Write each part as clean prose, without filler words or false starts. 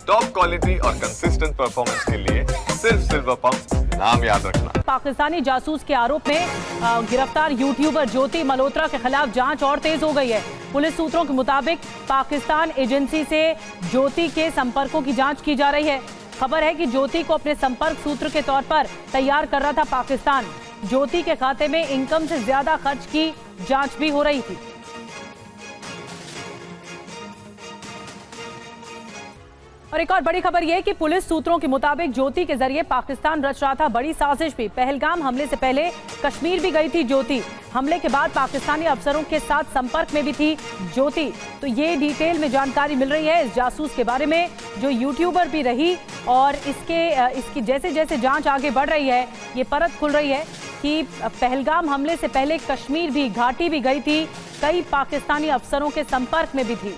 Top quality और consistent performance के लिए सिर्फ सिल्वर पंप नाम याद रखना। पाकिस्तानी जासूस के आरोप में गिरफ्तार यूट्यूबर ज्योति मल्होत्रा के खिलाफ जांच और तेज हो गई है। पुलिस सूत्रों के मुताबिक पाकिस्तान एजेंसी से ज्योति के संपर्कों की जांच की जा रही है। खबर है कि ज्योति को अपने संपर्क सूत्र के तौर पर तैयार कर रहा था पाकिस्तान। ज्योति के खाते में इनकम से ज्यादा खर्च की जांच भी हो रही थी। और एक और बड़ी खबर यह कि पुलिस सूत्रों के मुताबिक ज्योति के जरिए पाकिस्तान रच रहा था बड़ी साजिश भी। पहलगाम हमले से पहले कश्मीर भी गई थी ज्योति। हमले के बाद पाकिस्तानी अफसरों के साथ संपर्क में भी थी ज्योति। तो ये डिटेल में जानकारी मिल रही है इस जासूस के बारे में जो यूट्यूबर भी रही। और इसकी जैसे जैसे जांच आगे बढ़ रही है ये परत खुल रही है कि पहलगाम हमले से पहले कश्मीर भी, घाटी भी गई थी, कई पाकिस्तानी अफसरों के संपर्क में भी थी।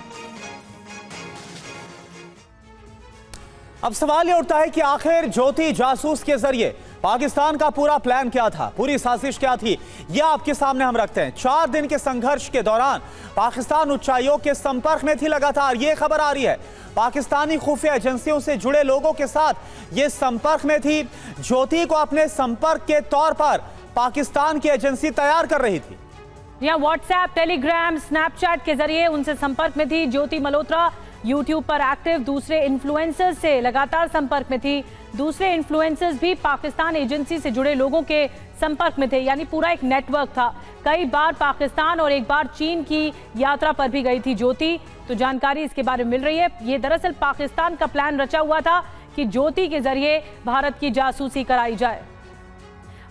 अब सवाल यह उठता है कि आखिर ज्योति जासूस के जरिए पाकिस्तान का पूरा प्लान क्या था, पूरी साजिश क्या थी, यह आपके सामने हम रखते हैं। 4 दिन के संघर्ष के दौरान पाकिस्तान उच्चायोग के संपर्क में थी लगातार। यह खबर आ रही है पाकिस्तानी खुफिया एजेंसियों से जुड़े लोगों के साथ ये संपर्क में थी। ज्योति को अपने संपर्क के तौर पर पाकिस्तान की एजेंसी तैयार कर रही थी। या व्हाट्सएप, टेलीग्राम, स्नैपचैट के जरिए उनसे संपर्क में थी ज्योति मल्होत्रा। यूट्यूब पर एक्टिव दूसरे इन्फ्लुएंसर्स से लगातार संपर्क में थी। दूसरे इन्फ्लुएंसर्स भी पाकिस्तान एजेंसी से जुड़े लोगों के संपर्क में थे, यानी पूरा एक नेटवर्क था। कई बार पाकिस्तान और एक बार चीन की यात्रा पर भी गई थी ज्योति। तो जानकारी इसके बारे में मिल रही है। ये दरअसल पाकिस्तान का प्लान रचा हुआ था कि ज्योति के जरिए भारत की जासूसी कराई जाए।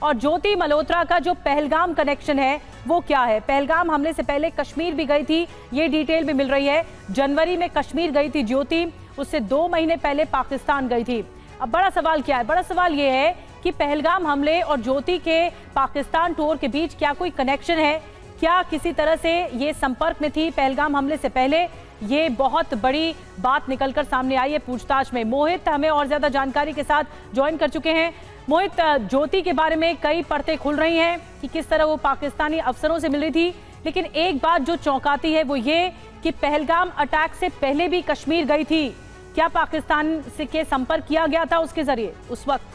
और ज्योति मल्होत्रा का जो पहलगाम कनेक्शन है वो क्या है? पहलगाम हमले से पहले कश्मीर भी गई थी, ये डिटेल भी मिल रही है। जनवरी में कश्मीर गई थी ज्योति, उससे 2 महीने पहले पाकिस्तान गई थी। अब बड़ा सवाल क्या है? बड़ा सवाल ये है कि पहलगाम हमले और ज्योति के पाकिस्तान टूर के बीच क्या कोई कनेक्शन है? क्या किसी तरह से ये संपर्क में थी पहलगाम हमले से पहले? ये बहुत बड़ी बात निकलकर सामने आई है पूछताछ में। मोहित हमें और ज्यादा जानकारी के साथ ज्वाइन कर चुके हैं। मोहित, ज्योति के बारे में कई परतें खुल रही हैं कि किस तरह वो पाकिस्तानी अफसरों से मिल रही थी, लेकिन एक बात जो चौंकाती है वो ये कि पहलगाम अटैक से पहले भी कश्मीर गई थी। क्या पाकिस्तान से के संपर्क किया गया था उसके जरिए उस वक्त?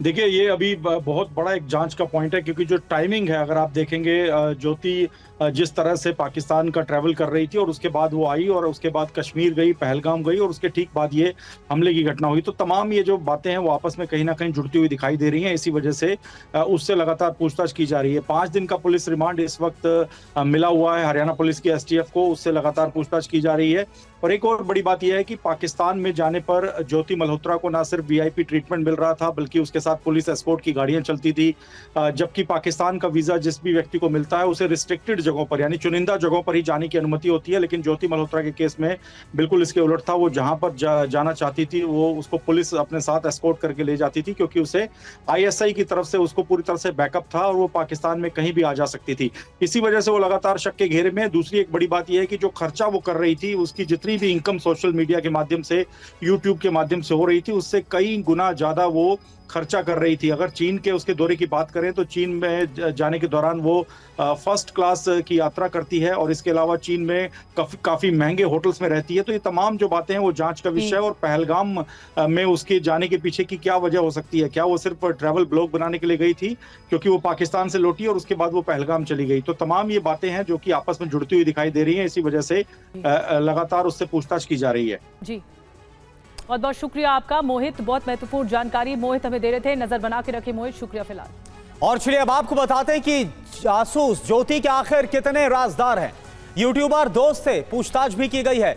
देखिए, ये अभी बहुत बड़ा एक जांच का पॉइंट है, क्योंकि जो टाइमिंग है अगर आप देखेंगे, ज्योति जिस तरह से पाकिस्तान का ट्रैवल कर रही थी और उसके बाद वो आई और उसके बाद कश्मीर गई, पहलगाम गई और उसके ठीक बाद ये हमले की घटना हुई, तो तमाम ये जो बातें हैं वो आपस में कहीं ना कहीं जुड़ती हुई दिखाई दे रही हैं। इसी वजह से उससे लगातार पूछताछ की जा रही है। 5 दिन का पुलिस रिमांड इस वक्त मिला हुआ है हरियाणा पुलिस की STF को, उससे लगातार पूछताछ की जा रही है। और एक और बड़ी बात यह है कि पाकिस्तान में जाने पर ज्योति मल्होत्रा को ना सिर्फ VIP ट्रीटमेंट मिल रहा था, बल्कि उसके साथ पुलिस एस्कॉर्ट की गाड़ियां चलती थी। जबकि पाकिस्तान का वीजा जिस भी व्यक्ति को मिलता है उसे रिस्ट्रिक्टेड जगहों पर, यानी चुनिंदा जगहों पर ही जाने की अनुमति होती है, लेकिन ज्योति मल्होत्रा के केस में बिल्कुल इसके उलट था। वो जहां पर जाना चाहती थी वो उसको पुलिस अपने साथ एस्कॉर्ट करके ले जाती थी, क्योंकि उसे ISI की तरफ से उसको पूरी तरह से बैकअप था और वो पाकिस्तान में कहीं भी आ जा सकती थी। इसी वजह से वो लगातार शक के घेरे में। दूसरी एक बड़ी बात यह है कि जो खर्चा वो कर रही थी, उसकी जितनी भी इनकम सोशल मीडिया के माध्यम से, यूट्यूब के माध्यम से हो रही थी, उससे कई गुना ज्यादा वो खर्चा कर रही थी। अगर चीन के उसके दौरे की बात करें तो चीन में जाने के दौरान वो फर्स्ट क्लास की यात्रा करती है और इसके अलावा चीन में काफी महंगे होटल्स में रहती है। तो ये तमाम जो बातें हैं वो जांच का विषय है। और पहलगाम में उसके जाने के पीछे की क्या वजह हो सकती है? क्या वो सिर्फ ट्रैवल ब्लॉग बनाने के लिए गई थी, क्योंकि वो पाकिस्तान से लौटी और उसके बाद वो पहलगाम चली गई? तो तमाम ये बातें हैं जो कि आपस में जुड़ती हुई दिखाई दे रही है। इसी वजह से लगातार उससे पूछताछ की जा रही है। जी, बहुत बहुत शुक्रिया आपका मोहित। बहुत महत्वपूर्ण जानकारी मोहित हमें दे रहे थे। नजर बना के रखे मोहित, शुक्रिया फिलहाल। और चलिए अब आपको बताते हैं कि जासूस ज्योति के आखिर कितने राजदार हैं। यूट्यूबर दोस्त से पूछताछ भी की गई है।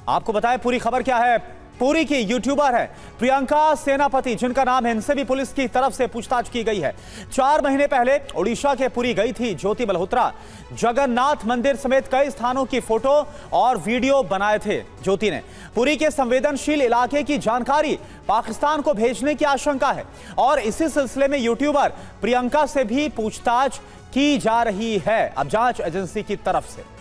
आपको बताएं पूरी खबर क्या है। पुरी की यूट्यूबर है प्रियंका सेनापति, जिनका नाम है, इनसे भी पुलिस की तरफ से पूछताछ की गई है। 4 महीने पहले उड़ीसा के पुरी गई थी ज्योति मल्होत्रा। जगन्नाथ मंदिर समेत कई स्थानों की फोटो और वीडियो बनाए थे ज्योति ने। पुरी के संवेदनशील इलाके की जानकारी पाकिस्तान को भेजने की आशंका है और इसी सिलसिले में यूट्यूबर प्रियंका से भी पूछताछ की जा रही है अब जांच एजेंसी की तरफ से।